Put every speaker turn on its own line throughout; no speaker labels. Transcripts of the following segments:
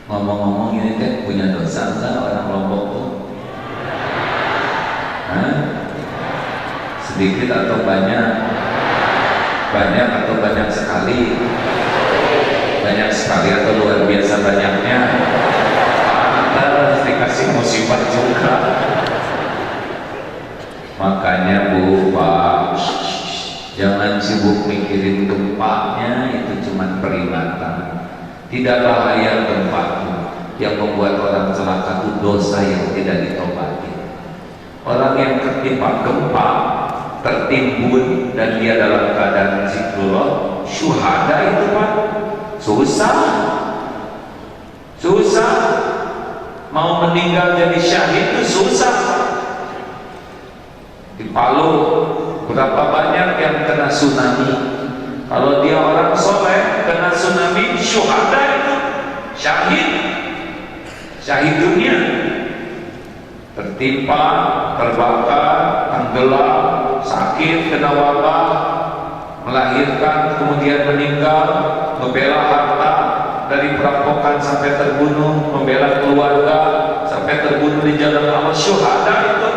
Ngomong-ngomong ini kan punya dosa enggak orang Lombok tuh? Hah? Sedikit atau banyak? Banyak atau banyak sekali? Banyak sekali atau luar biasa banyaknya? Harus dikasih musibah juga. Makanya Bu, Pak, jangan sibuk mikirin gempanya, itu cuma peringatan. Tidak bahaya gempa yang membuat orang celaka itu dosa yang tidak ditobati. Orang yang tertimpa gempa, tertimbun dan dia dalam keadaan zikrullah, syuhada itu Pak, susah. Mau meninggal jadi syahid itu susah. Di Palu berapa banyak yang kena tsunami? Kalau dia orang soleh kena tsunami, syuhada itu syahid dunia. Tertimpa, terbakar, tenggelam, sakit, kena wabah, melahirkan, kemudian meninggal, membela harta dari perampokan sampai terbunuh, membela keluarga sampai terbunuh di jalan Allah, syuhada itu.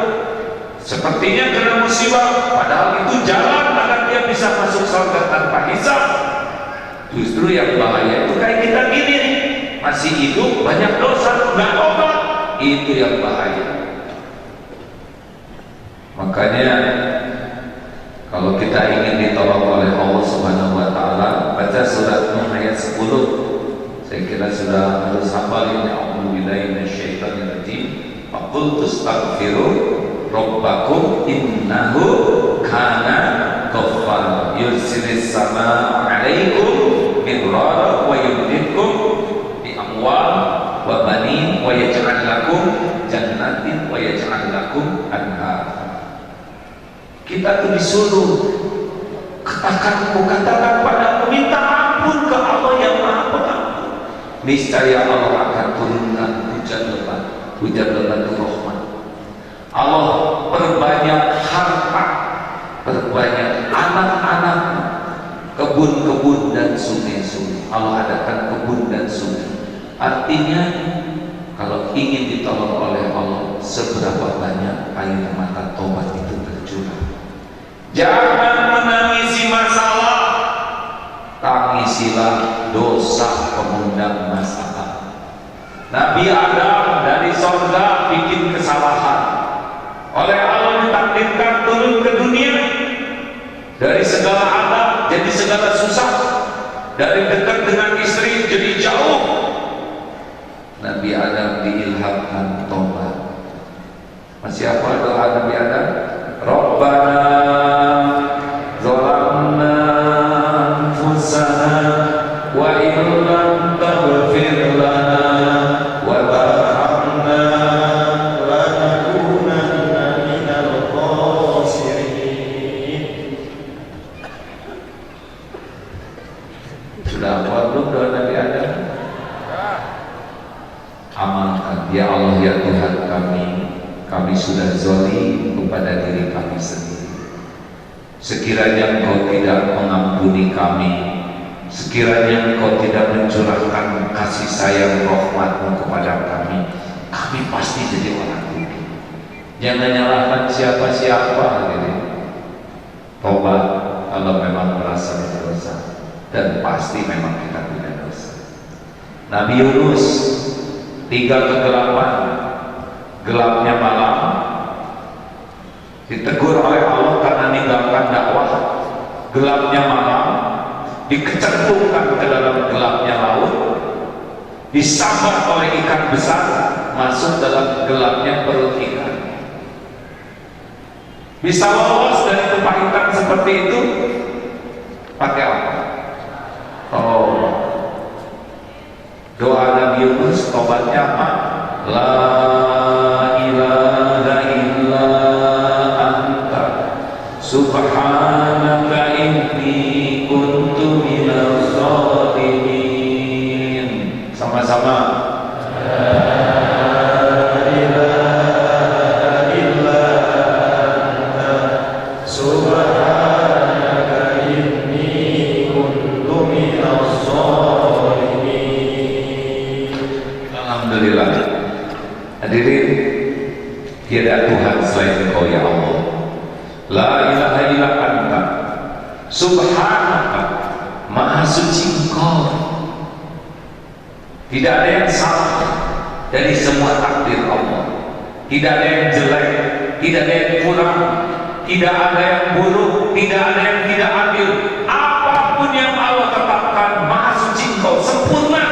Sepertinya kena musibah, padahal itu jalan agar dia bisa masuk surga tanpa hisab. Justru yang bahaya itu kayak kita gini nih, masih hidup banyak dosa, nggak tobat, itu yang bahaya. Makanya kalau kita ingin ditolong oleh Allah Subhanahu wa taala, baca surat Nuh ayat 10. Saya kira sudah harus hafal ini. A'udzubillahi minasyaitonirrajim. Faqul tastaghfiru rabbakum innahu kana ghaffara yursilis samaa 'alaikum midrara wa yumdidkum bi amwal wa banin wa yaj'al lakum jannatin wa yaj'al lakum anhar. Kita tuh disuruh katakan padaku, minta ampun ke Allah yang Maha Pengampun. Niscaya Allah akan turunkan hujan lebat rahmat. Allah perbanyak harta, perbanyak anak-anak, kebun-kebun dan sungai-sungai. Allah adakan kebun dan sungai. Artinya kalau ingin ditolong oleh Allah, seberapa banyak air mata tobat itu tercurah. Jangan menangisi masalah, tangisilah dosa pengundang masalah. Nabi Adam dari sorga bikin kesalahan, oleh Allah ditakdirkan turun ke dunia. Dari segala adab jadi segala susah, dari dekat dengan istri jadi jauh. Nabi Adam diilhamkan tobat. Masih apa doa Nabi Adam? Rabbana zalamna anfusana wa illam taghfir lana wa tarhamna lanakunanna minal khasirin. Sudah hafal belum doa Nabi Adam? Amalkan. Ya Allah, ya Tuhan kami sudah zalim kepada diri kami sendiri. Sekiranya Engkau tidak mengampuni kami, sekiranya Engkau tidak mencurahkan kasih sayang rahmat-Mu kepada kami pasti jadi orang rugi. Jangan nyalahkan siapa-siapa gitu. Tobat kalau memang merasa berdosa, dan pasti memang kita punya dosa. Nabi Yunus 3 kegelapan, gelapnya malam, ditegur oleh Allah karena meninggalkan dakwah. Gelapnya malam, dikecentungkan ke dalam gelapnya laut, disambar oleh ikan besar, masuk dalam gelapnya perut ikan. Bisa lolos dari kepahitan seperti itu pakai apa? Doa Nabi Yunus, tobatnya apa? La ilaha illa anta subhanaka inni kuntu minaz zalimin. Sama-sama. La ilaha illa anta subhanaka inni kuntu minaz zalimin. Alhamdulillah. Hadirin, tiada Tuhan selain Engkau ya Allah. La ilaha illa anta subhanaka, maha suci Engkau. Tidak ada yang salah dari semua takdir Allah. Tidak ada yang jelek, tidak ada yang kurang, tidak ada yang buruk, tidak ada yang tidak adil. Apapun yang Allah tetapkan, maha suci Engkau, sempurna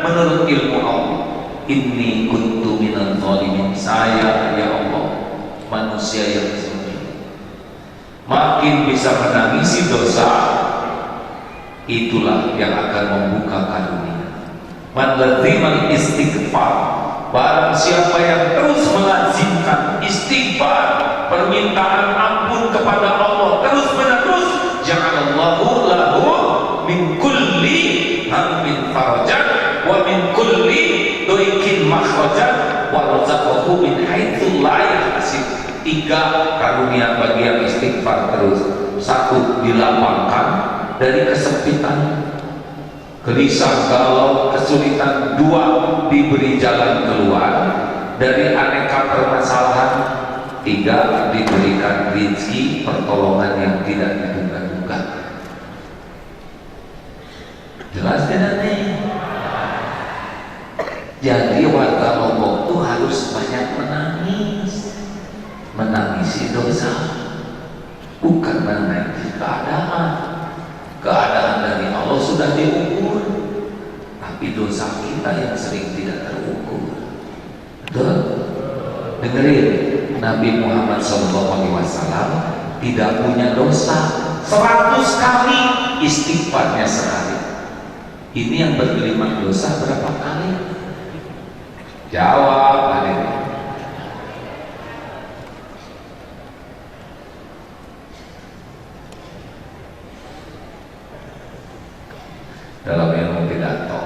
menurut ilmu Allah. Inni kuntu minal zalimin, saya ya Allah manusia yang zalim. Makin bisa menangisi dosa, itulah yang akan membuka karunia. Man lazimal istighfar, barang siapa yang terus melazimkan istighfar, permintaan ampun kepada Allah terus menerus, ja'alallahu lahu min kulli hammin farajan wa min kulli doikin makhrajan wa razaqahu min haitsu la yahtasib. 3 karunia bagi yang istighfar terus. 1, dilapangkan dari kesempitan, gelisah, galau, kesulitan. 2, diberi jalan keluar dari aneka permasalahan. 3, diberikan rezeki pertolongan yang tidak diduga-duga. Jelas tidak nih? Jadi warga Lombok itu harus banyak menangis, menangisi dosa, bukan menangisi keadaan. Keadaan dari Allah sudah diukur, tapi dosa kita yang sering tidak terukur. Betul? Dengerin, Nabi Muhammad SAW tidak punya dosa. 100 kali istighfarnya sehari. Ini yang bergelimang dosa berapa kali? Jawab hadirin. Dalam ilmu pidato,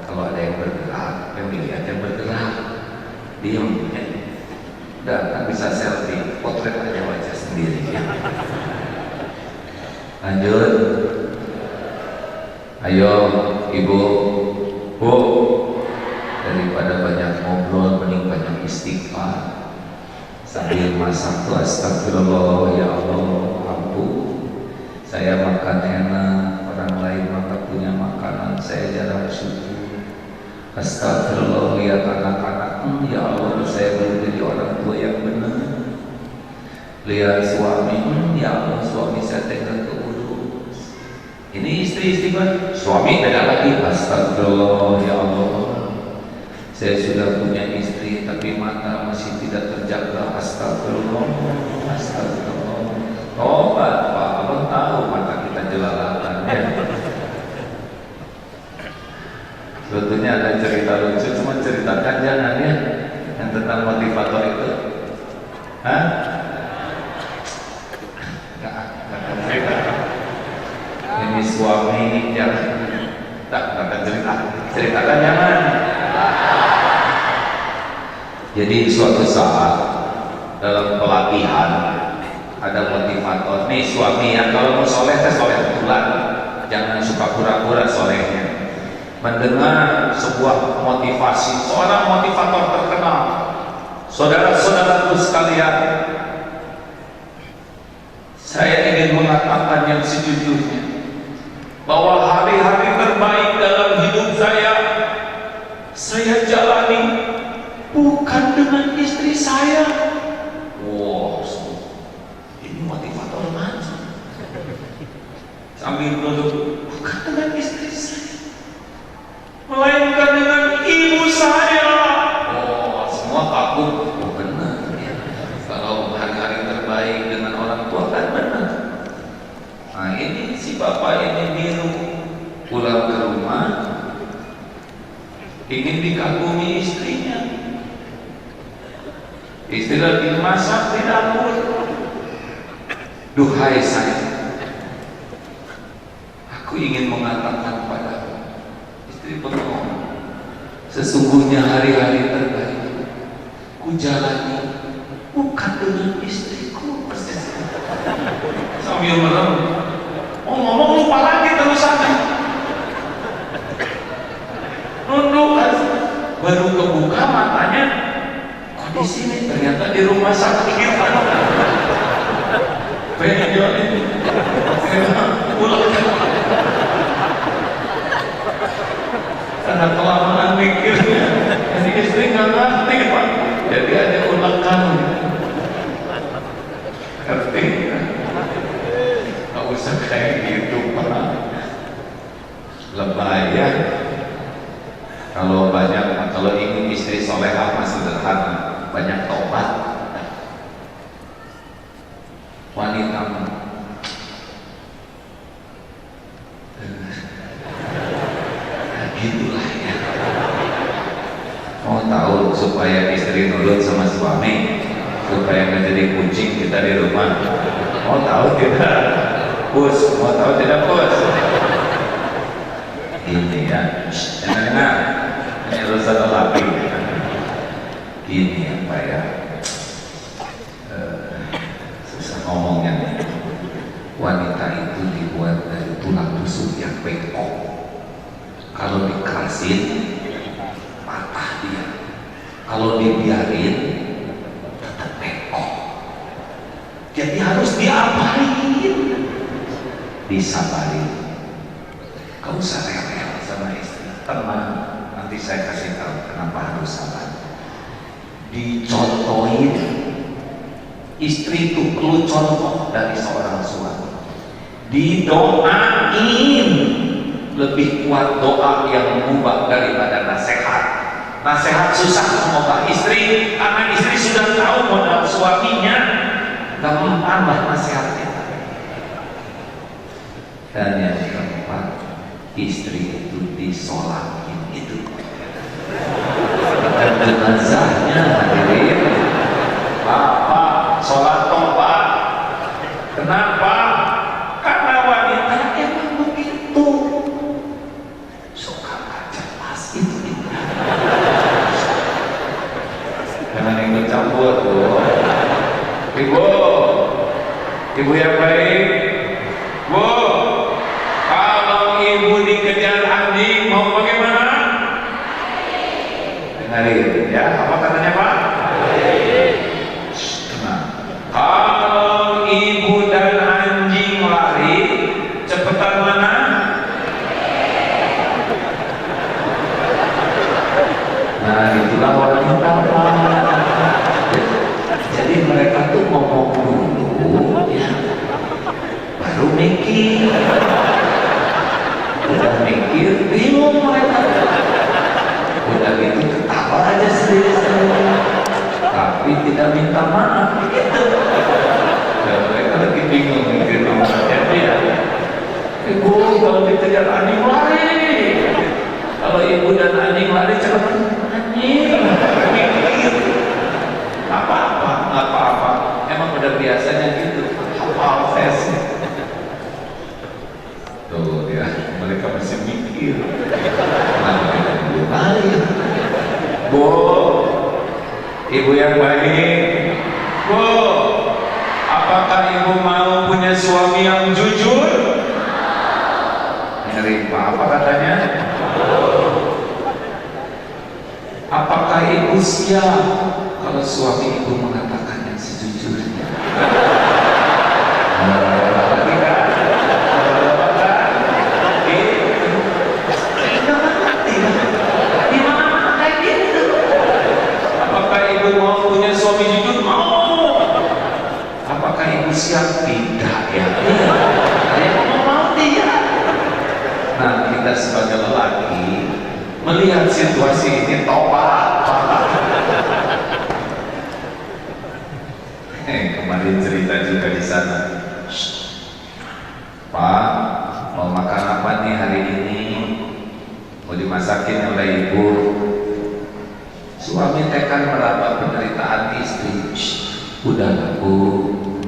kalau ada yang bergerak, yang dilihat yang bergerak, diam. Udah kan bisa selfie, potret aja wajah sendiri ya. Lanjut. Ayo ibu, bu, daripada banyak ngobrol mending banyak istighfar. Sambil masak tuh astagfirullah, ya Allah ampun, saya makan enak, orang lain maka punya makanan, saya jarang syukur. Astagfirullah, lihat anak-anak, ya Allah saya belum jadi orang tua yang benar. Lihat suami, ya Allah suami saya tegak keurus. Ini istri istighfar, suami beda lagi. Astagfirullah, ya Allah saya sudah punya istri tapi mata masih tidak terjaga. Astagfirullah, astagfirullah. Tobat Pak, abang tahu mata kita jelalatan ya. Sebetulnya ada cerita lucu, cuma ceritakan jangan ya, yang tentang motivator itu. Hah? Nggak akan cerita. Ini suami jangan, tak akan cerita. Ceritakan jangan. Jadi suatu saat dalam pelatihan ada motivator. Nih suami yang kalau mau soleh teh soleh betulan, jangan suka pura-pura solehnya. Mendengar sebuah motivasi seorang motivator terkenal, saudara-saudaraku sekalian, saya ingin mengatakan yang sejujurnya bahwa hari-hari terbaik dalam hidup saya jalani bukan dengan istri saya. Wow, ini motivator macam sambil duduk, bukan dengan istri saya, melainkan dengan ibu saya. Oh, semua kagum. Oh benar ya. Kalau hari-hari terbaik dengan orang tua kan benar. Nah ini si bapak ini biru pulang ke rumah ingin dikagumi istrinya. Istri lagi masak di dapur. Duhai saya, aku ingin mengatakan padamu, istri pengomong, sesungguhnya hari-hari terbaik ku jalani bukan dengan istriku. Sambil merem, oh ngomong lupa lagi terusannya. Nunduk baru kebuka matanya, kok di sini? Ternyata di rumah sakit. Pengen jualin, pulang. Karena kelamaan mikirnya, jadi istri nggak ngerti Pak, jadi ada ulekan. Ngerti? Nggak usah kayak gitu Pak. Lebay ya. Kalau ingin istri solehah mah sederhana, banyak tobat. Wanita mah gitulah ya. Mau tahu supaya istri nurut sama suami, supaya nggak jadi kucing kita di rumah. Mau tahu tidak? Pus, mau tahu tidak Pus? Ini ya, enak-enak. Ini urusan lelaki. Gini ya Pak ya, susah ngomongnya nih. Wanita itu dibuat dari tulang rusuk yang bengkok. Kalau dikerasin, patah dia. Kalau dibiarin, tetap bengkok. Jadi harus diapain? Disabarin. Gak usah rewel sama istri. Tenang, nanti saya kasih tahu kenapa harus sabar. Dicontohin. Istri itu perlu contoh dari seorang suami. Didoain. Lebih kuat doa yang mengubah daripada nasihat. Nasihat susah mengubah istri, karena istri sudah tahu modal suaminya, gak menambah nasihatnya. Dan yang keempat, istri itu disolatin itu. Dan jenazahnya hadirin, Bapak sholat tobat. Kenapa? Karena wanita emang begitu. Suka gak jelas itu. Jangan ikut campur tuh. Ibu yang baik, Bu, kalau ibu dikejar anjing mau bagaimana? Dengarin ya, apa katanya Pak? Nah, kalau ibu dan anjing lari, cepetan mana? Nah, itulah wanita Pak. Jadi mereka tuh ngomong dulu ya, baru mikir. Udah mikir, bingung mereka. Udah gitu ketawa aja sendiri-sendiri, tapi tidak minta maaf gitu. Dan mereka lagi bingung mikir namanya dia. Ibu kalau dikejar anjing lari, kalau ibu dan anjing lari cepat anjing. Mikir apa-apa, emang udah biasanya gitu. Hafal versi. Tuh ya, mereka masih mikir. Bu, ibu yang baik, Bu, apakah ibu mau punya suami yang jujur? Dengerin Pak, apa katanya? Apakah ibu siap kalau suami ibu mengatakan yang sejujurnya? Mau punya suami jujur? Mau. Apakah ibu siap? Tidak ya. Saya mau tidak. Nah, kita sebagai lelaki melihat situasi ini tobat. Kemarin cerita juga di sana. Pak, mau makan apa nih hari ini? Mau dimasakin oleh ibu. Suami tekan meraba penderitaan istri. Udahlah Bu,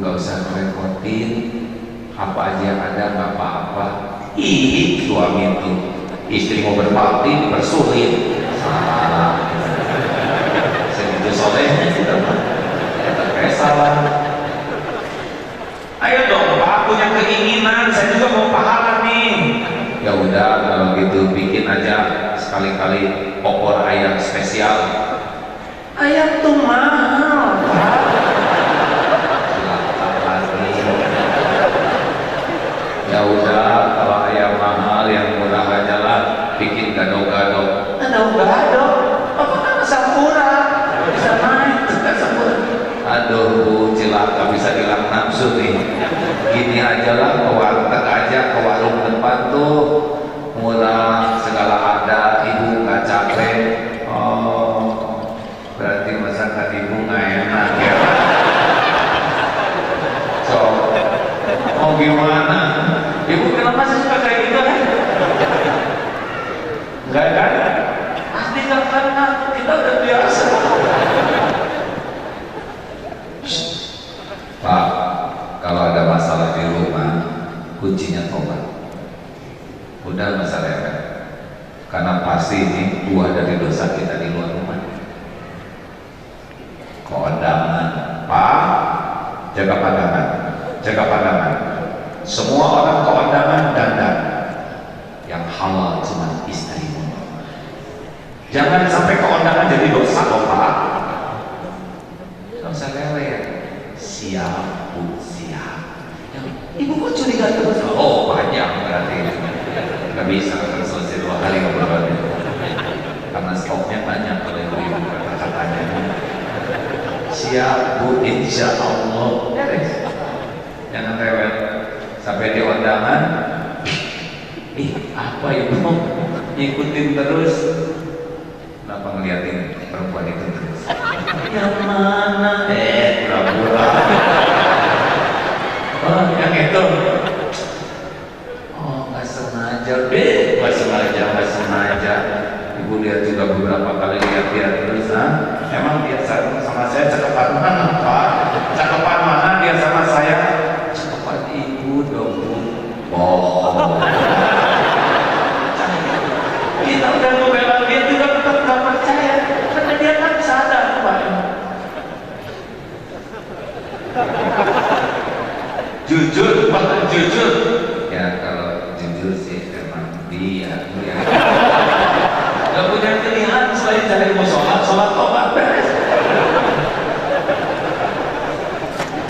nggak usah merepotin. Apa aja yang ada nggak apa-apa. Ih, suami itu istri mau berbakti dipersulit. Salah. Segitu solehnya kita kayak salah. Ayo dong Pak, punya keinginan. Saya juga mau pahala nih. Ya udah kalau gitu bikin aja sekali-kali opor ayam spesial.
Ayam tuh mahal.
Silakan lagi. Ya udah, kalau ayam mahal yang murah aja lah, bikin gado-gado.
Gado-gado? Apa kan Sakura? Bisa main juga Sakura.
Aduh Bu, cilaka bisa hilang nafsu nih. Gini aja lah, ke warteg aja, ke warung depan tuh murah, segala ada, ibu nggak capek. Oh, berarti masakan ibu nggak enak ya. So, mau gimana? Ibu kenapa sih suka kayak gitu kan? Enggak kan?
Pasti nggak karena kita udah biasa.
Pak, kalau ada masalah di rumah, kuncinya tobat. Udah masalah kan? Karena pasti ini buah dari dosa kita di luar rumah. Kondangan, Pak, jaga pandangan, jaga pandangan. Semua orang kondangan dandan, yang halal cuma istrimu. Jangan sampai kondangan jadi dosa loh Pak. Nggak usah lele. Siap Bu, siap.
Ibu kok curiga terus?
Oh banyak berarti. Nggak bisa akan selesai 2 kali ngobrolannya. Karena stoknya banyak kalau ibu-ibu kata-katanya. Siap Bu, insya Allah. Beres. Jangan rewel. Sampai di undangan. Apa ibu? Ikutin terus. Kenapa ngeliatin perempuan itu terus?
Yang mana?
Pura-pura. Oh, yang itu. Oh, nggak sengaja. Nggak sengaja, nggak sengaja. Ibu lihat juga beberapa kali lihat dia terus. Emang dia sama saya cakepan mana, Pak? Cakepan mana dia sama saya? Cakepan ibu dong, Bu. Bohong.
Kita udah membela dia juga tetap nggak percaya karena dia kan sadar Pak.
Jujur, Pak, jujur. Ya kalau jujur sih emang dia. Gak punya pilihan selain cari mau sholat tobat beres.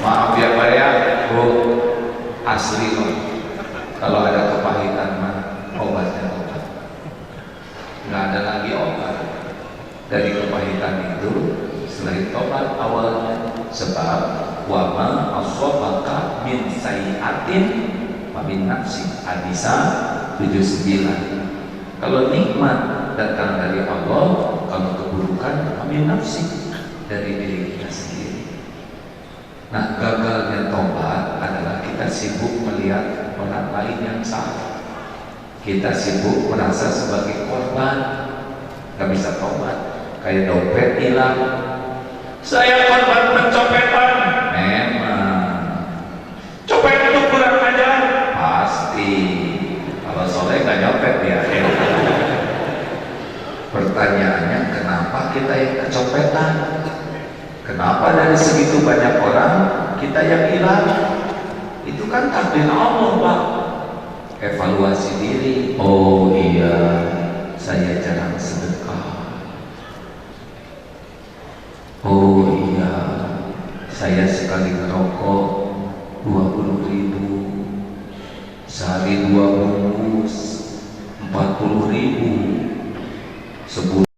Maaf ya Pak ya, Bu, asli loh. Kalau ada kepahitan mah obatnya obat. Nggak ada lagi obat dari kepahitan itu selain tobat awalnya. Sebab wama aswabaka min sayiatin min nafsi An-Nisa 79. Kalau nikmat datang dari Allah, kalau keburukan min nafsi dari diri kita sendiri. Nah, gagalnya tobat adalah kita sibuk melihat orang lain yang salah. Kita sibuk merasa sebagai korban, gak bisa tobat. Kayak dompet hilang, saya korban pencopetan. Memang copet itu kurang ajar. Pasti. Kalau soleh gak nyopet dia. Pertanyaannya, kenapa kita yang kecopetan? Kenapa dari segitu banyak orang kita yang hilang? Itu kan takdir Allah Pak. Evaluasi diri. Oh iya, saya jarang sedekah. Oh iya, saya sekali ngerokok 20.000, sehari 2 bungkus 40.000, sebulan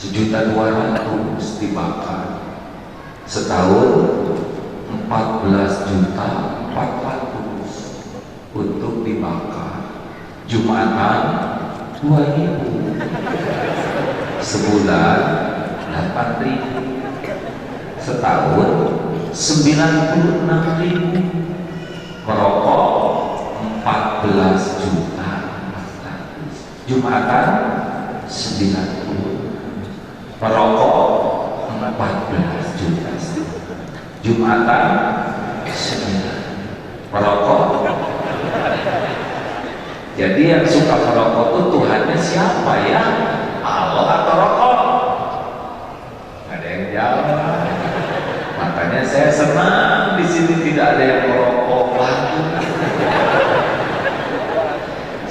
1.200.000 dibakar, setahun 14.400.000 untuk dibakar. Jumatan 2.000, sebulan 8.000, setahun 96.000, merokok 14.400.000, Jumatan 90, merokok 14 juta, Jumatan 9, merokok. Jadi yang suka merokok itu Tuhannya siapa ya? Allah atau rokok? Ada yang jawab. Makanya saya senang di sini tidak ada yang merokok lagi.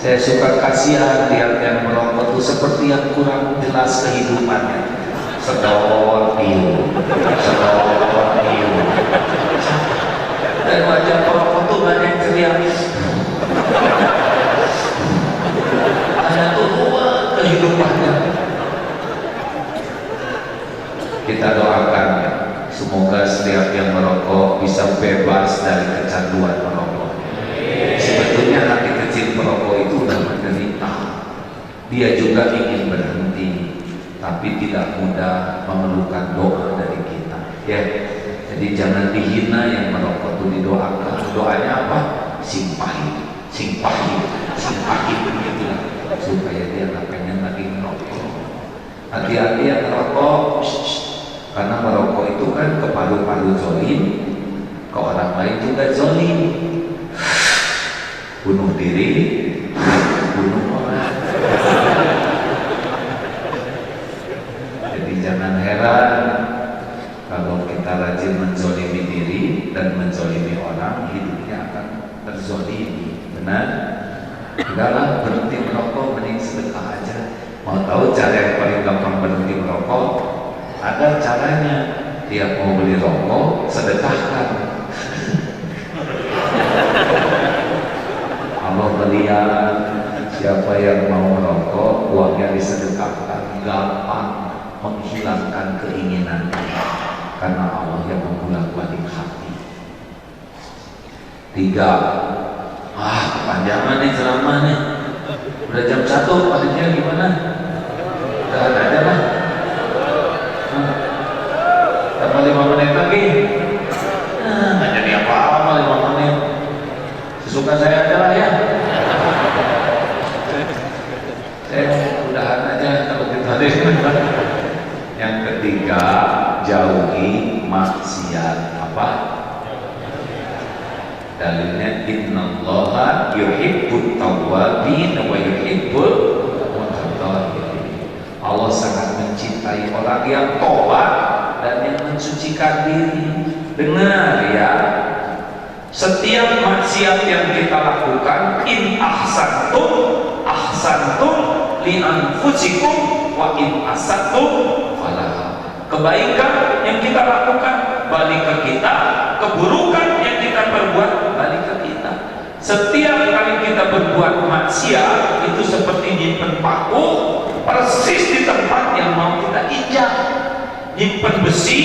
Saya suka kasihan lihat yang merokok itu seperti yang kurang jelas kehidupannya. Sedot piu, dan wajah perokok itu banyak ceria. Ada tuh kehidupannya. Kita doakan semoga setiap yang merokok bisa bebas dari kecanduan merokok. Sebetulnya hati kecil perokok itu udah menderita. Dia juga ingin berhenti, tapi tidak mudah memerlukan doa dari kita. Ya, jadi jangan dihina yang merokok itu didoakan. Doanya apa? Simpahi, begitulah, supaya dia nggak pengen lagi merokok. Hati-hati yang merokok, karena merokok itu kan ke paru-paru zolim, ke orang lain juga zolim. Bunuh diri, bunuh orang. Jadi jangan heran kalau kita rajin menzolimi diri dan menzolimi orang, hidupnya akan terzolimi. Benar? Udahlah, berhenti merokok, mending sedekah aja. Mau tahu cara yang paling gampang berhenti merokok? Ada caranya. Tiap mau beli rokok, sedekahkan. Allah melihat siapa yang mau merokok, uangnya disedekahkan, gampang menghilangkan keinginannya, karena Allah yang membolak-balik hati. 3. Kepanjangan nih ceramah nih. Udah jam 1, panitia gimana? Udah aja lah. Tambah 5 menit lagi. Nggak jadi apa-apa 5 menit. Sesuka saya aja lah ya. Saya udahan aja kalau kita Yang ketiga, jauhi maksiat. Apa? Dalilnya innallaha yuhibbut tawwabin wa yuhibbul mutatahhirin. Allah sangat mencintai orang yang tobat dan yang mensucikan diri. Dengar ya, setiap maksiat yang kita lakukan, in ahsantum li anfusikum wa in asatum falaha. Kebaikan yang kita lakukan balik ke kita, keburukan yang kita perbuat balik ke kita. Setiap kali kita berbuat maksiat itu seperti nyimpen paku persis di tempat yang mau kita injak. Nyimpen besi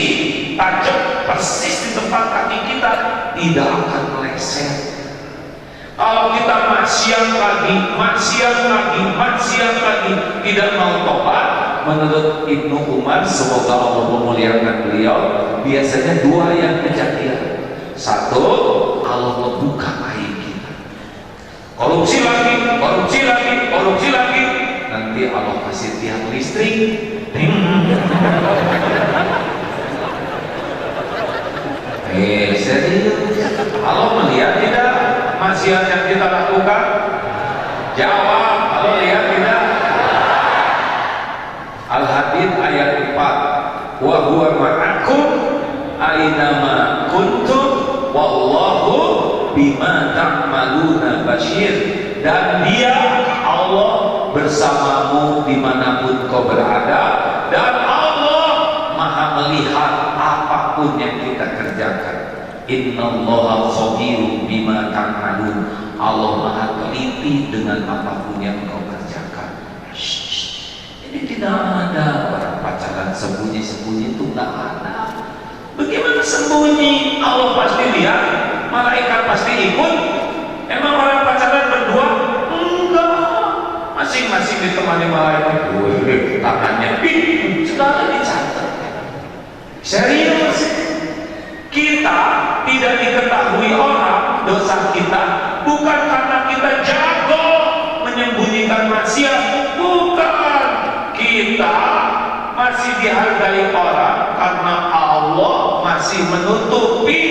tajam persis di tempat kaki kita, tidak akan meleset. Kalau kita maksiat lagi, tidak mau tobat, menurut Ibnu Umar, semoga Allah memuliakan beliau, biasanya 2 yang kejadian. 1, Allah membuka aib kita. Korupsi lagi, nanti Allah kasih tiang listrik. Serius, Allah melihat tidak maksiat yang kita lakukan? Jawab, Allah lihat tidak? Al-Hadid ayat 4, wa huwa ma'akum aynama kuntum wallahu bima ta'maluna basyir. Dan dia, Allah, bersamamu dimanapun kau berada, dan Allah maha melihat apapun yang kita kerjakan. Innallaha khabirun bima ta'malun. Allah maha teliti dengan apapun yang kau kerjakan. Ini tidak ada orang pacaran sembunyi-sembunyi, itu nggak ada. Bagaimana sembunyi? Allah pasti lihat, malaikat pasti ikut. Emang orang pacaran berdua? Enggak, masing-masing ditemani malaikat. Tangannya segala dicatat. Serius, kita tidak diketahui orang dosa kita bukan karena kita jago menyembunyikan maksiat, bukan. Kita masih dihargai orang karena Allah masih menutupi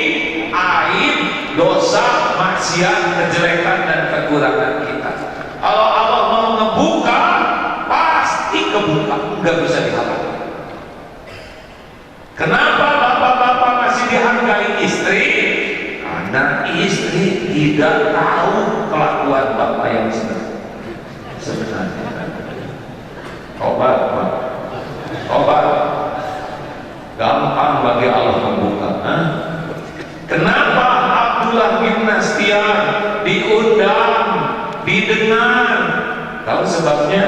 aib, dosa, maksiat, kejelekan dan kekurangan kita. Kalau Allah mau ngebuka, pasti kebuka, nggak bisa dihalangi. Kenapa bapak-bapak masih dihargai istri? Karena istri tidak tahu kelakuan bapak yang sebenarnya. Tobat, Pak. Tobat. Gampang bagi Allah membuka. Kenapa Abdullah bin Nastian diundang, didengar? Tahu sebabnya?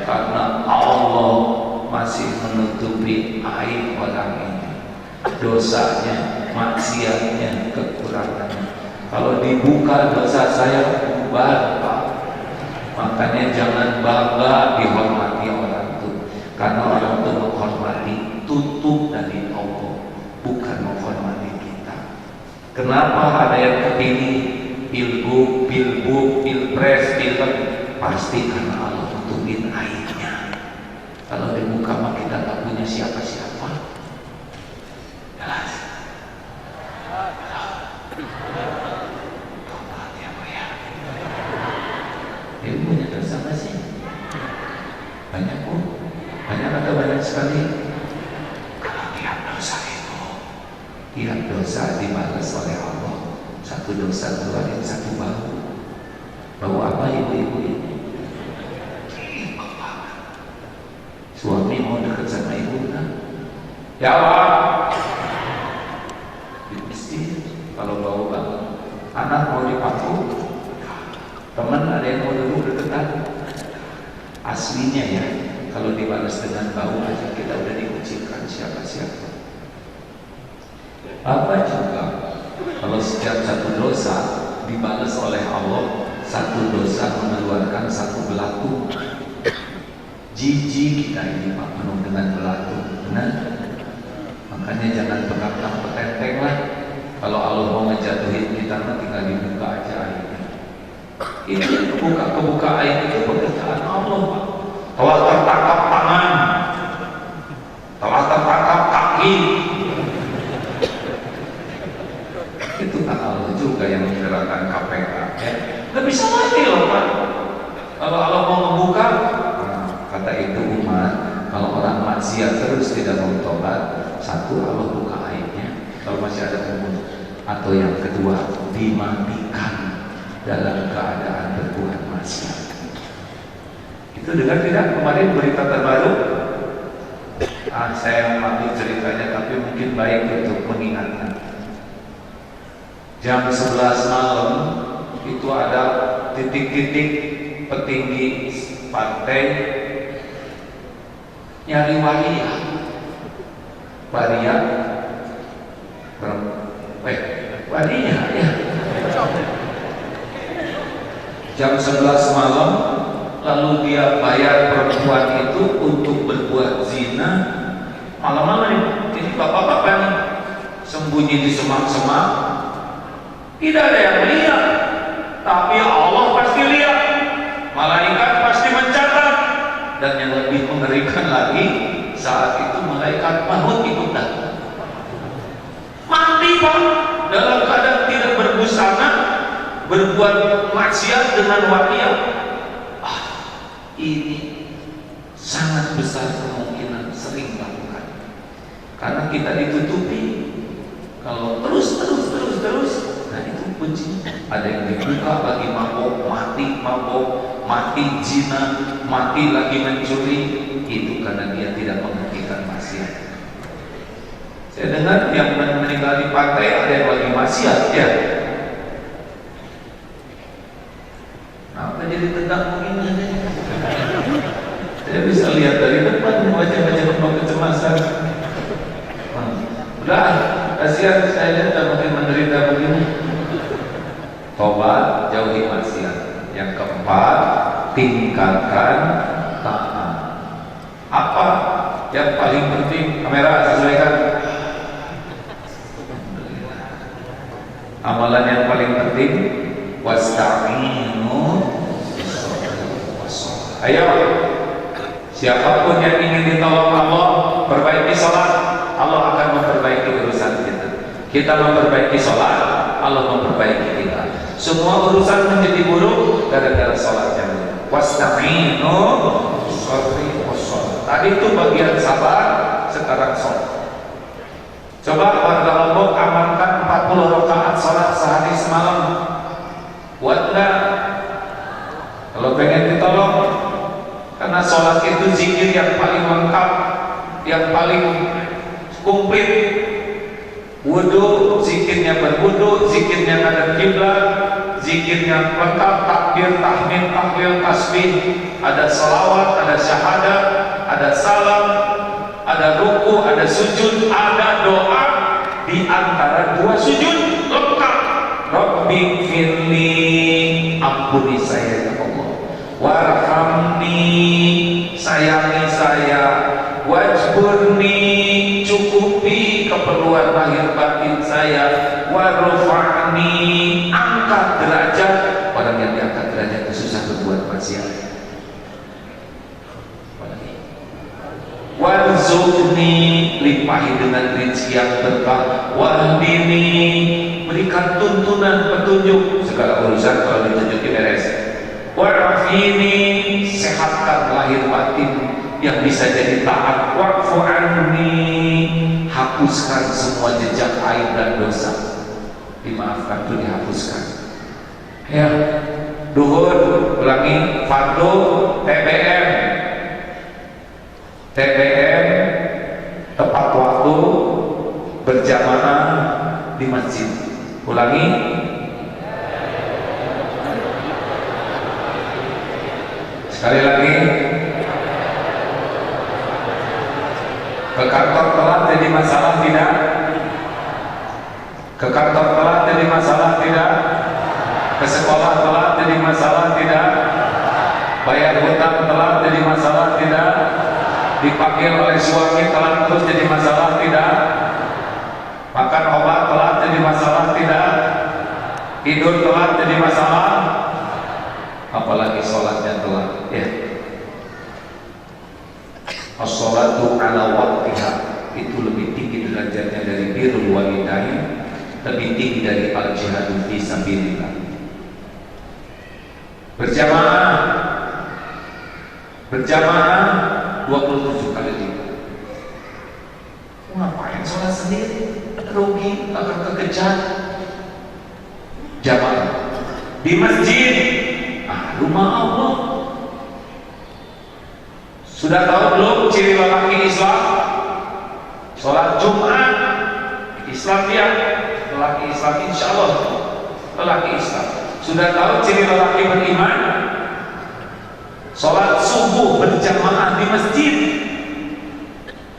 Karena Allah masih menutupi aib orang ini, dosanya, maksiatnya, kekurangannya. Kalau dibuka dosa saya bubar, Pak. Makanya jangan bangga dihormati orang itu, karena orang itu menghormati tutup dari Allah, bukan menghormati kita. Kenapa ada yang kepilih pilgub, pilpres, pilek? Pasti karena Allah tutupin aibnya. Kalau dibuka mah kita tak punya siapa-siapa. Jelas. Tobat ya, Pak ya. Ibu punya dosa nggak sih? Banyak, Bu. Banyak atau banyak sekali? Kalau tiap dosa itu, tiap dosa dibalas oleh Allah. Satu dosa keluarin satu bau. Bau apa ibu-ibu ini? Suami mau dekat sama ibu kan? Ya Pak. Mesti kalau bau banget. Anak mau dipaku, teman ada yang mau duduk deketan. Aslinya ya, kalau dibalas dengan bau aja kita udah dikucilkan siapa-siapa. Apa juga kalau setiap satu dosa dibalas oleh Allah, satu dosa mengeluarkan satu belatung. Jijik kita ini Pak, penuh dengan belatung. Benar? Makanya jangan pegang petenteng lah. Kalau Allah mau ngejatuhin kita, tinggal dibuka aja airnya. Ini kebuka air itu pekerjaan Allah, Pak. Telah tertangkap tangan, telah tertangkap kaki. Itu kan Allah juga yang menggerakkan KPK. Ya. Nggak bisa lagi loh, Pak. Kalau Allah mau membuka, kata itu umat, kalau orang maksiat terus tidak mau tobat, satu Allah buka aibnya, kalau masih ada umur, atau yang kedua dimatikan dalam keadaan berbuat maksiat. Itu dengar tidak kemarin berita terbaru? Saya ambil ceritanya, tapi mungkin baik untuk mengingatkan. Jam 11 malam itu ada titik-titik petinggi partai nyari waria ya. Jam 11 malam lalu dia bayar perempuan itu untuk berbuat zina. Malam-malam ini bapak-bapak nih sembunyi di semak-semak, tidak ada yang lihat, tapi Allah pasti lihat, malaikat pasti mencatat. Dan yang lebih mengerikan lagi, saat itu malaikat maut ikut datang. Mati Pak, dalam keadaan tidak berbusana, berbuat maksiat dengan waria. Ini sangat besar kemungkinan sering lakukan, karena kita ditutupi. Kalau terus, nah itu kunci. Ada yang dibuka lagi mabok, mati zina, mati lagi mencuri. Itu karena dia tidak menghentikan maksiat. Saya dengar yang meninggal di pantai ada yang lagi maksiat ya. Kenapa jadi tegang begini? Saya bisa lihat dari depan wajah-wajah penuh kecemasan. Udah, kasihan saya lihat makin menderita begini. Tobat, jauhi maksiat. Yang keempat, tingkatkan taat. Apa yang paling penting? Kamera sesuaikan. Amalan yang paling penting, wasta'inu. Ayo, siapapun yang ingin ditolong Allah, perbaiki sholat, Allah akan memperbaiki urusan kita. Kita memperbaiki sholat, Allah memperbaiki kita. Semua urusan menjadi buruk gara-gara sholatnya. Wasta'inu sholli wassalam. Tadi itu bagian sabar, sekarang sholat. Coba warga Lombok amalkan 40 rakaat sholat sehari semalam. Buat enggak? Kalau pengen ditolong, karena sholat kita itu zikir yang paling lengkap, yang paling komplit. Wudu, zikirnya berwudu, zikirnya ngadep kiblat, zikirnya lengkap, takbir, tahmid, tahlil, tasbih, ada salawat, ada syahadat, ada salam, ada ruku, ada sujud, ada doa di antara dua sujud lengkap. Rabbi firli, ampuni saya ya Allah, warhamni, sayangi saya, wajburni, cukupi keperluan lahir batin saya, warfa'ni, angkat derajat. Orang yang diangkat derajat itu susah berbuat maksiat. Warzuqni, limpahi dengan rezeki yang berkah. Wahdini, berikan tuntunan petunjuk, segala urusan kalau ditunjukin beres. Warafini, sehatkan lahir batin yang bisa jadi taat. Wa'fu anni, hapuskan semua jejak aib dan dosa, dimaafkan itu dihapuskan. Ya, duhur, ulangi, fardu, TBM, tepat waktu, berjamaah di masjid. Ulangi, sekali lagi. Ke kantor telat jadi masalah tidak? Ke kantor telat jadi masalah tidak? Ke sekolah telat jadi masalah tidak? Bayar hutang telat jadi masalah tidak? Dipanggil oleh suami telat terus jadi masalah tidak? Makan obat telat jadi masalah tidak? Tidur telat jadi masalah? Apalagi sholatnya telat, ya. As-sholatu ala waqtiha, itu lebih tinggi derajatnya dari birrul walidain, lebih tinggi dari al-jihadu fi sabilillah. Berjamaah 27 kali lipat. Ngapain sholat sendiri? Rugi, akan kekejar. Jamaah di masjid, rumah Allah. Sudah tahu belum ciri lelaki Islam? Sholat Jumat Islam, ya, lelaki Islam, insya Allah lelaki Islam. Sudah tahu ciri lelaki beriman? Sholat subuh berjamaah di masjid.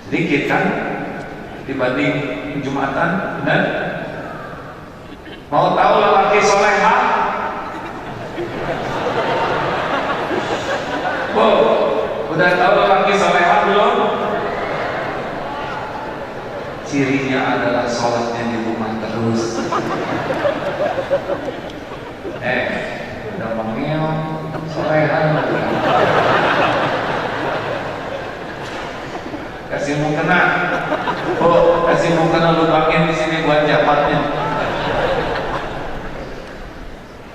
Sedikit kan dibanding Jumatan, benar? Mau tahu lelaki solehah? Udah tahu lelaki solehah belum? Cirinya adalah sholatnya di rumah terus. Udah mengeong, solehah. Kasih mukena, kasih mukena lubangin di sini buat japatnya.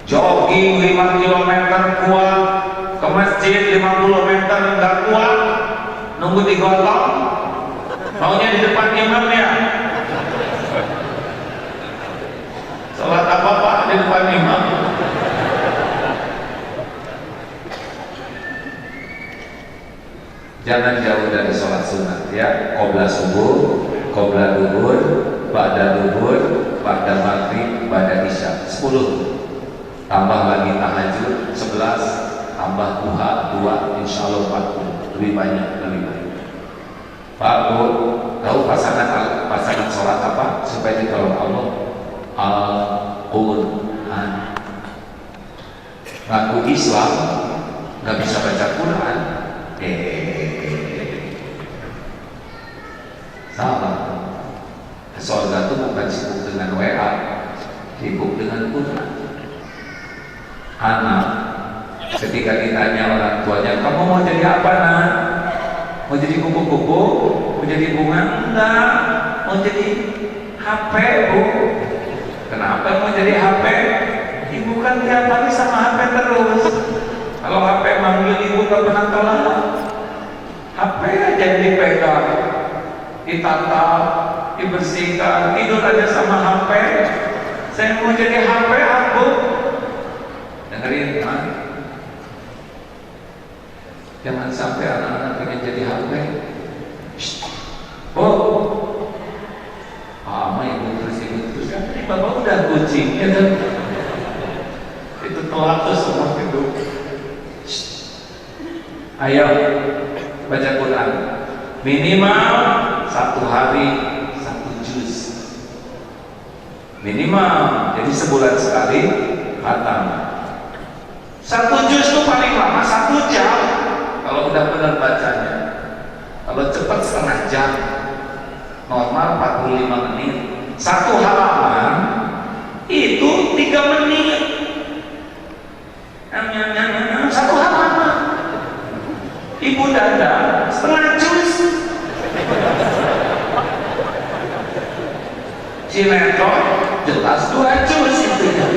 Jogging 5 km kuat, ke masjid 50 meter nggak kuat, nunggu digotong, maunya di depan imam ya. Sholat apa Pak di depan imam? Jangan jauh dari sholat sunat, ya. Qobla subuh, qobla duhur, ba'da duhur, ba'da maghrib, ba'da isya. 10. Tambah lagi tahajud 11, tambah duha 2, insya Allah 40. Lebih banyak. Pak Bu, tahu pasangan sholat apa supaya ditolong Allah? Al-Quran. Ngaku Islam nggak bisa baca Quran, salah. Surga itu bukan sibuk dengan WA, sibuk dengan Quran. Anak ketika ditanya orang tuanya, kamu mau jadi apa nak? Mau jadi kupu-kupu? Mau jadi bunga? Enggak, mau jadi HP Bu. Kenapa mau jadi HP? Ibu kan tiap hari sama HP terus. Kalau HP manggil ibu gak pernah telat. HP aja yang dipegang, ditata, dibersihkan, tidur aja sama HP. Saya mau jadi HP aku. Dengerin, Jangan sampai anak-anak pengen jadi HP. Oh, ama ibu terus kan tadi bapak udah kucing, ya kan? Itu telat tuh semua itu. Ayo baca Quran minimal 1 hari 1 juz minimal, jadi sebulan sekali khatam. 1 juz itu paling lama 1 jam kalau udah benar bacanya. Kalau cepat setengah jam, normal 45 menit. 1 halaman itu 3 menit. 1 halaman. Ibu Dada setengah juz. Sinetron jelas 2 juz itu ya.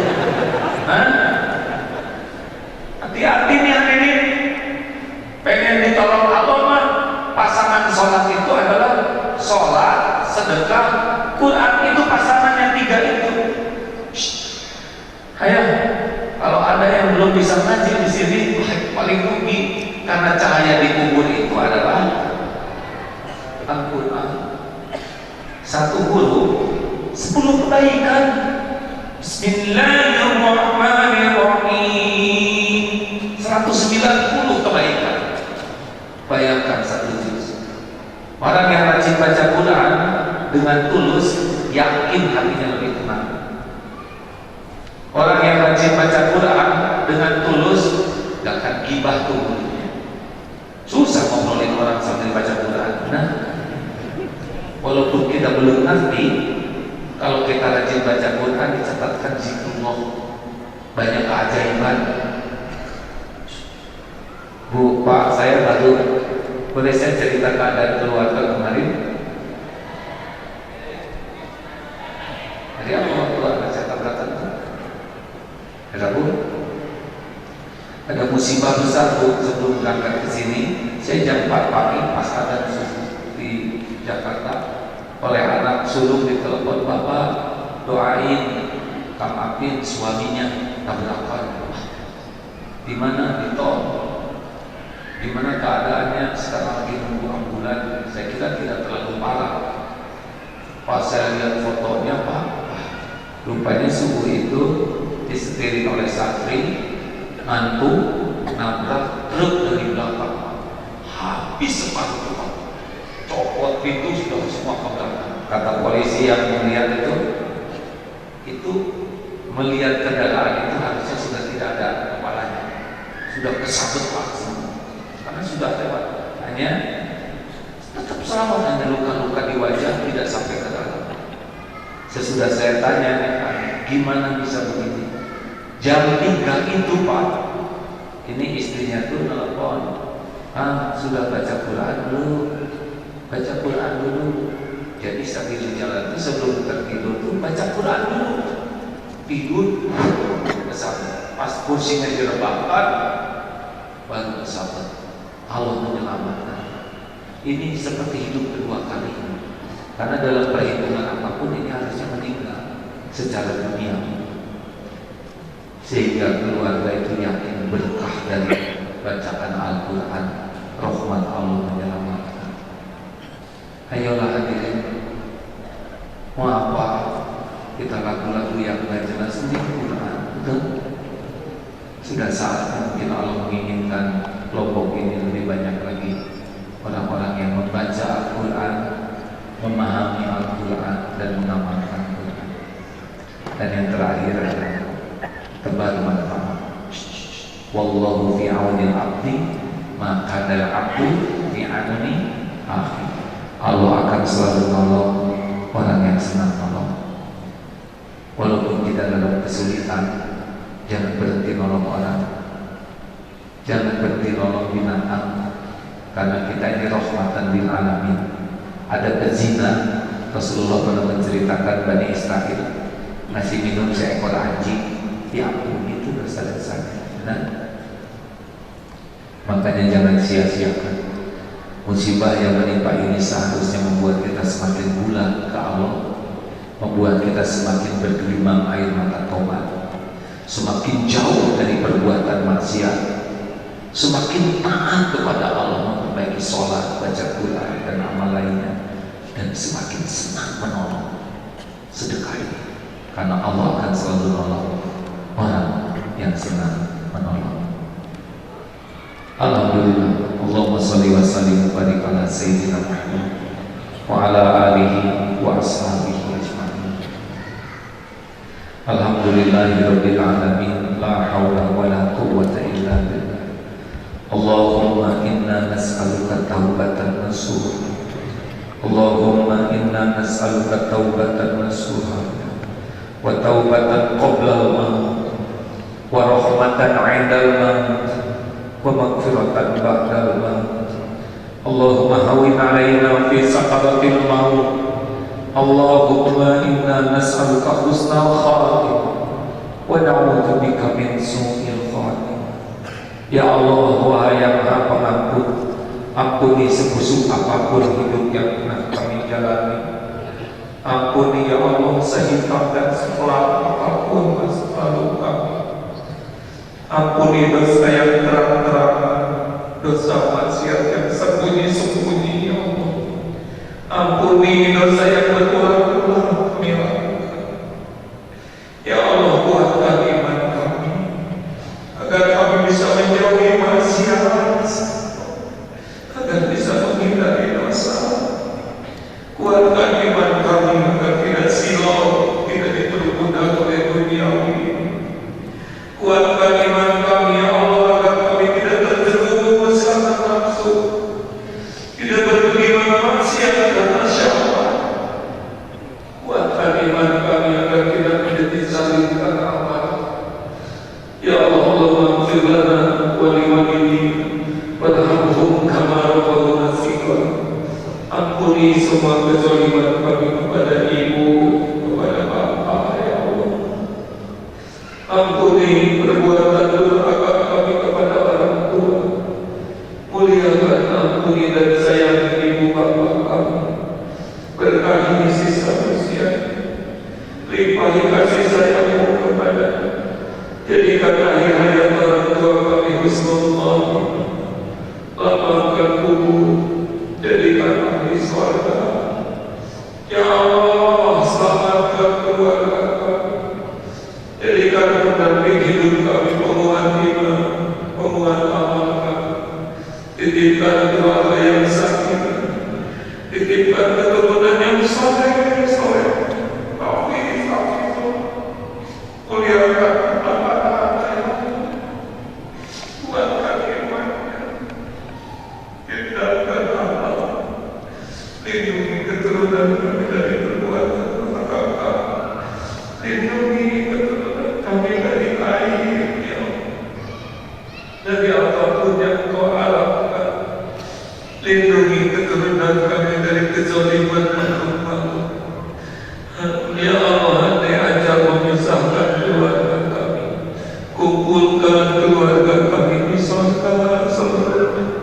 Hati-hati nih hadirin. Pengen ditolong Allah mah, pasangan sholat itu adalah sholat, sedekah, Quran itu pasangannya 3 itu. Ayo, kalau ada yang belum bisa ngaji di sini, paling rugi karena cahaya di kubur itu adalah Al-Quran. 1 huruf 10 kebaikan. Bismillahirrahmanirrahim 190 kebaikan. Bayangkan 1 juz. Orang yang rajin baca Quran dengan tulus, yakin hatinya lebih tenang. Orang yang rajin baca Quran dengan tulus, gak akan gibah tuh mulutnya. Susah ngobrolin orang sambil baca Quran. Nah, walaupun kita belum ngerti, kalau kita rajin baca Quran dicatatkan zikrullah, banyak keajaiban. Bu, Pak, saya baru, boleh saya cerita keadaan keluarga kemarin? Jadi apa waktu ada saya tabrakan? Ada Bu? Ada musibah besar Bu, sebelum berangkat ke sini. Saya jam 4 pagi pas ada di Jakarta, oleh anak sulung ditelepon, Bapak doain Kang Apin suaminya tabrakan. Di mana? Di tol. Di mana keadaannya sekarang lagi nunggu ambulan. Saya kira tidak terlalu parah. Pas saya lihat fotonya, Pak, rupanya subuh itu disetirin oleh santri, ngantuk, nabrak truk dari belakang. Habis separuh truk, copot pintu sudah semua pegang. Kata polisi yang melihat itu melihat kendaraan itu harusnya sudah tidak ada kepalanya, sudah kesabet Pak semua. Karena sudah lewat, hanya tetap selamat, hanya luka-luka di wajah, tidak sampai ke dalam. Sesudah saya tanya, gimana bisa begini? Jam 3 itu Pak, ini istrinya tuh telepon, sudah baca Quran dulu, baca Quran dulu. Jadi sambil di jalan itu sebelum tertidur tuh baca Quran dulu, tidur kesabet. Pas kursinya direbahkan, baru kesabet. Allah menyelamatkan. Ini seperti hidup kedua kali. Karena dalam perhitungan apapun ini harusnya meninggal secara dunia. Sehingga keluarga itu yakin berkah dari bacaan Al-Quran, rahmat Allah menyelamatkan. Ayolah hadirin, mau apa kita lagu-lagu yang gak jelas ini Quran, betul? Sudah saatnya mungkin Allah menginginkan kelompok ini lebih banyak lagi orang-orang yang membaca Al-Quran, memahami Al-Quran dan mengamalkan Al-Quran. Dan yang terakhir adalah tebar manfaat. Wallahu fi aunil abdi maka al abdu fi auni akhi. Allah akan selalu nolong orang yang senang nolong. Walaupun kita dalam kesulitan, jangan berhenti nolong orang. Jangan berhenti nolong binatang, karena kita ini rahmatan lil alamin. Ada pezina, Rasulullah pernah menceritakan Bani Israel ngasih minum seekor anjing, diampuni itu dosa-dosanya. Nah, makanya jangan sia-siakan musibah yang menimpa ini. Seharusnya membuat kita semakin bulat ke Allah, membuat kita semakin bergelimang air mata tobat, semakin jauh dari perbuatan maksiat, semakin taat kepada Allah, memperbaiki sholat, baca Quran dan amal lainnya, dan semakin senang menolong sedekah ini, karena Allah akan selalu menolong orang yang senang menolong. Alhamdulillah. Allahumma shalli wa sallim wa barik ala sayyidina Muhammad wa ala alihi wa ashabihi ajma'in. Alhamdulillahirabbil alamin, la haula wa la quwwata illa billah. Allahumma inna nas'aluka taubatan nasuha. Allahumma inna nas'aluka taubatan nasuha wa taubatan qabla al-maut wa rahmatan 'indal maut wa maghfiratan ba'dal maut. Allahumma hawwin 'alaina fi sakaratil maut. Allahumma inna nas'aluka husnal khatimah wa na'udzu bika min su'il khatimah. Ya Allah, wahai yang Maha Pengampun, ampuni sebusuk apapun hidup yang pernah kami jalani. Ampuni ya Allah sehitam dan sekelam apapun masa lalu kami. Ampuni dosa yang terang-terangan, dosa maksiat yang sembunyi-sembunyi ya Allah. Ampuni dosa yang berulang-ulang kami lakukan. Ya Allah, kuatkan iman kami agar kami bisa menjauhi maksiat, agar bisa menghindari dosa. Kuatkan iman kami agar tidak silau, tidak diperbudak oleh duniawi. Kuatkan iman kami ya Allah agar kami tidak terjerumus karena nafsu, tidak berbuat maksiat karena syahwat. Kuatkan iman kami agar tidak menjadi zalim karena amal. Ya Allah, Allahumma ighfir lana wa liwalidina warhamhum kama rabbawna shighara. Ampuni semua kezaliman kami kepada ibu, kepada bapak ya Allah. Ampuni perbuatan durhaka kami kepada orang tua. Muliakan, ampuni dan sayangi ibu bapak kami. Berkahi sisa usia, limpahi kasih sayangmu kepadanya. Jadikan akhir hayat orang tua kami husnullah, lapangkan kubur, jadikan ahli surga. Ya Allah, selamatkan keluarga kami. Jadikan pendamping hidup kami, penguat iman, penguat amal kami. Titipkan keluarga yang sakit, titipkan keturunan yang soleh. Muliakan anak-anak yang kuatkan imannya, hindarkan amal, lindungi keturunan kami dari perbuatan durhaka, lindungi keturunan kami dari air ya, dari apapun yang Kau harapkan. Lindungi keturunan kami dari kezaliman makhluk-makhluk. Ya Allah, andai ajal memisahkan keluarga kami, kumpulkan keluarga kami di surga seluruhnya.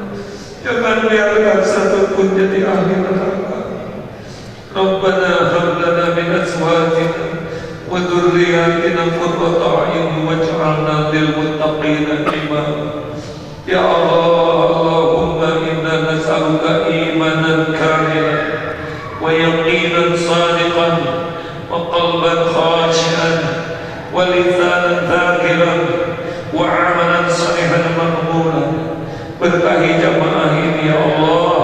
Jangan biarkan satu pun jadi ahli neraka. Rabbana hab lana min azwajina wa dhurriyyatina qurrata a'yun waj'alna lil muttaqina imama. Ya Allah, Allahumma inna nas'aluka imanan kamilan wa yaqinan sadiqan wa qalban khashi'an wa lisanan dhakiran wa amalan salihan maqbulan. Berkahi jamaah ini ya Allah,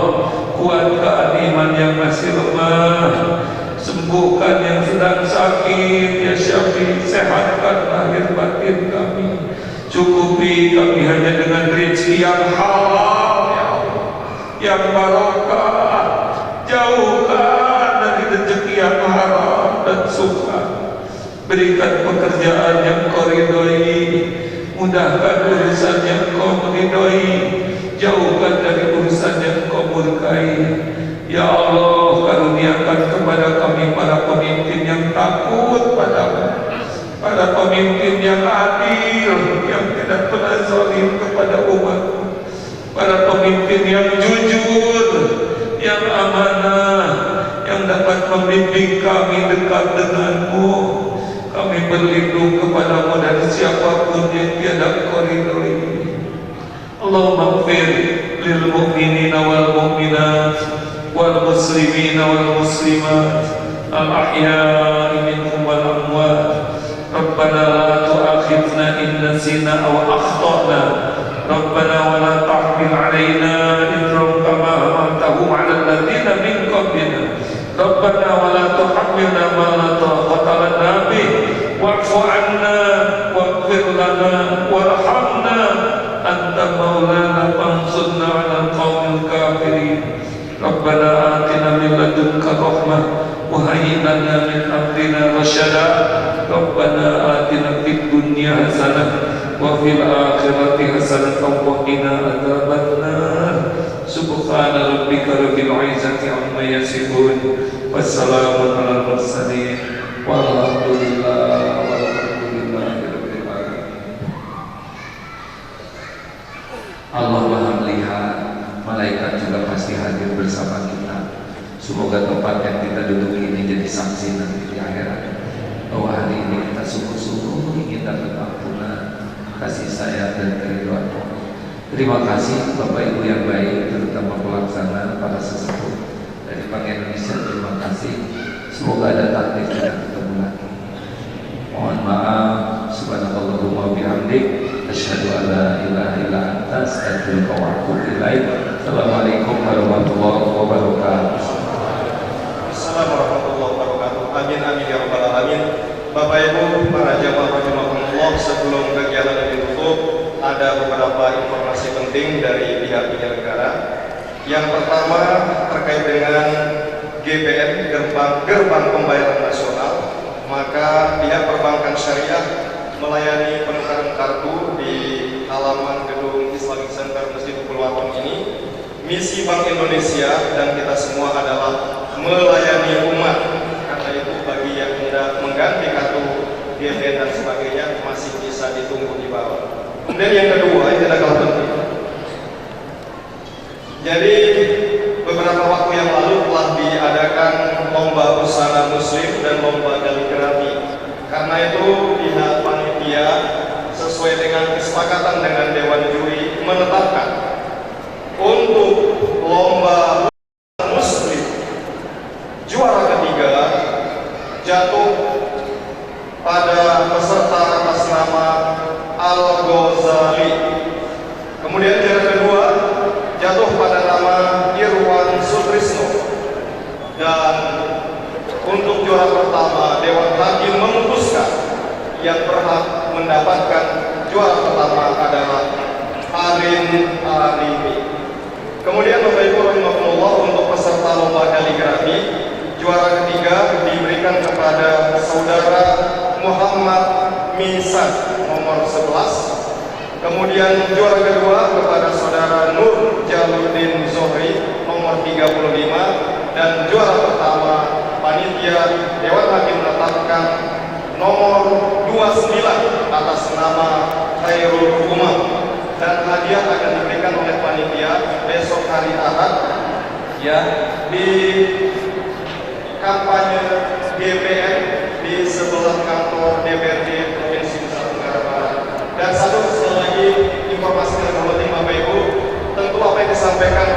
kuatkan iman yang masih lemah, sembuhkan yang sedang sakit ya Syafi, sehatkan lahir batin kami, cukupi kami hanya dengan rezeki yang halal ya Allah, yang barokah, jauhkan dari rezeki yang haram dan suka. Berikan pekerjaan yang Kau ridhoi, mudahkan urusan yang Kau meridhoi, jauhkan dari urusan yang Kau murkai. Ya Allah, karuniakan kepada kami para pemimpin yang takut padamu, para pemimpin yang adil, yang tidak pernah zalim kepada umat, para pemimpin yang jujur, yang amanah, yang dapat membimbing kami dekat denganmu. Kami berlindung kepadamu dari siapapun yang tiada Kau ridhoi.
اللهم اغفر للمؤمنين والمؤمنات والمسلمين والمسلمات الأحياء منهم والأموات. ربنا لا تؤاخذنا إن نسينا أو أخطأنا. ربنا ولا تحمل علينا إثرا كما حملته على الذين من قبلنا. ربنا ولا تحملنا ما لا طاقة لنا به واعف عنا واغفر لنا وارحمنا أنت مولانا فانصرنا على القوم الكافرين. ربنا آتنا من لدنك رحمة وهيئ لنا من أمرنا رشدا. ربنا آتنا في الدنيا حسنة وفي الآخرة حسنة وقنا عذاب النار. سبحان ربك رب العزة عما يصفون والسلام على المرسلين والحمد لله رب العالمين.
Allah Maha melihat, malaikat juga pasti hadir bersama kita. Semoga tempat yang kita duduki ini jadi saksi nanti di akhirat bahwa hari ini kita sungguh-sungguh ingin dapat ampunan, kasih sayang dan keriduan Allah. Terima kasih Bapak Ibu yang baik, terutama pelaksana, para sesepuh dari Bank Indonesia. Terima kasih. Semoga ada takdir kita ketemu lagi. Mohon maaf. Subhanallahumma bihamdik, asyhadu an la ilaha illa anta, astaghfiruka wa atubu ilaik. Assalamualaikum warahmatullahi wabarakatuh.
Assalamualaikum warahmatullahi wabarakatuh. Amin amin ya rabbal alamin. Bapak Ibu para jamaah rahimakumullah, sebelum kegiatan ditutup ada beberapa informasi penting dari pihak penyelenggara. Yang pertama terkait dengan GPN, Gerbang Pembayaran Nasional, maka pihak perbankan syariah melayani penukaran kartu di halaman gedung Islamic Center Masjid Pulwaton ini. Misi Bank Indonesia dan kita semua adalah melayani umat. Karena itu bagi yang hendak mengganti kartu GPN dan sebagainya masih bisa ditunggu di bawah. Kemudian yang kedua, ini tidak kalah penting. Jadi beberapa waktu yang lalu telah diadakan lomba busana muslim dan lomba kaligrafi. Karena itu pihak panitia sesuai dengan kesepakatan dengan Dewan Juri menetapkan untuk lomba muslim juara ketiga jatuh pada peserta atas nama Al-Ghazali. Kemudian juara kedua jatuh pada nama Irwan Sutrisno. Dan untuk juara pertama, Dewan Hakim memutuskan yang berhak mendapatkan juara pertama adalah Arin Arimi. Kemudian Bapak Ibu rahimakumullah, untuk peserta lomba kaligrafi, juara ketiga diberikan kepada Saudara Muhammad Misan nomor 11. Kemudian juara kedua kepada Saudara Nur Jaluddin Zohri nomor 35. Dan juara pertama panitia Dewan Hakim menetapkan nomor 29 atas nama Khairul Umam. Dan hadiah akan diberikan oleh panitia besok hari Ahad ya di kampanye GPN di sebelah kantor DPRD Provinsi Nusa Tenggara Barat. Dan sekali lagi informasi yang penting Bapak Ibu, tentu apa yang disampaikan